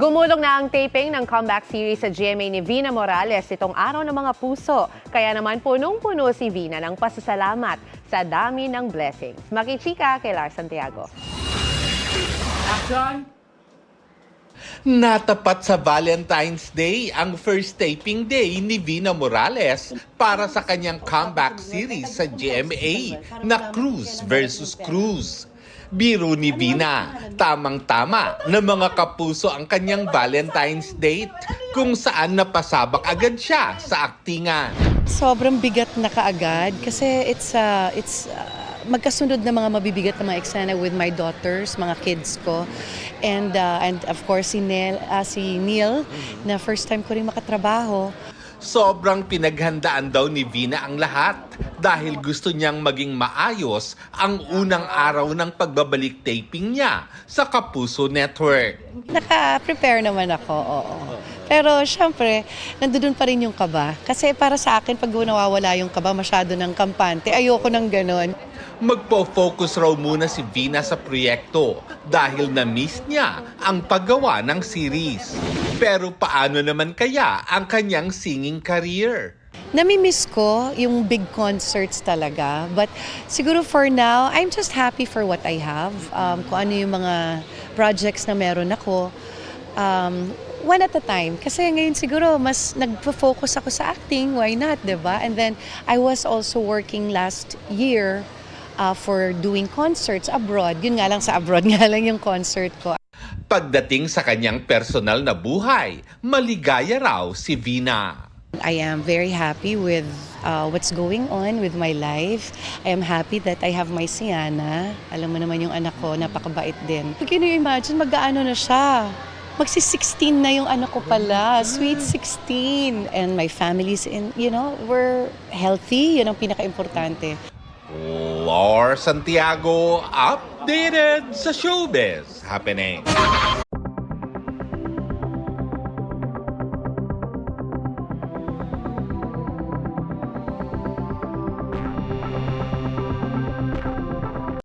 Gumulong na ang taping ng comeback series sa GMA ni Vina Morales itong araw ng mga puso. Kaya naman punong-puno si Vina ng pasasalamat sa dami ng blessings. Makichika kay Lars Santiago. Action! Natapat sa Valentine's Day ang first taping day ni Vina Morales para sa kanyang comeback series sa GMA na Cruz vs. Cruz. Biro ni Vina, tamang-tama na mga kapuso ang kanyang Valentine's date kung saan napasabak agad siya sa aktingan. Sobrang bigat na kaagad kasi it's magkasunod na mga mabibigat na mga eksena with my daughters, mga kids ko. And of course si Neil na first time ko rin makatrabaho. Sobrang pinaghandaan daw ni Vina ang lahat dahil gusto niyang maging maayos ang unang araw ng pagbabalik taping niya sa Kapuso Network. Naka-prepare naman ako, oo. Pero syempre, nandoon pa rin yung kaba. Kasi para sa akin, pag nawawala yung kaba, masyado ng kampante. Ayoko ng ganon. Magpo-focus raw muna si Vina sa proyekto dahil na-miss niya ang paggawa ng series. Pero paano naman kaya ang kanyang singing career? Namimiss ko yung big concerts talaga. But siguro for now, I'm just happy for what I have. Kung ano yung mga projects na meron ako. One at a time. Kasi ngayon siguro mas nagpo-focus ako sa acting. Why not, diba? And then I was also working last year for doing concerts abroad. Yun nga lang sa abroad nga lang yung concert ko. Pagdating sa kanyang personal na buhay, maligaya raw si Vina. I am very happy with what's going on with my life. I am happy that I have my Siana. Alam mo naman yung anak ko, napakabait din. Can you imagine, mag-aano na siya? Magsi-16 na yung anak ko pala. Sweet 16. And my family's we're healthy. Yun ang pinaka-importante. Lars Santiago, updated sa showbiz happening.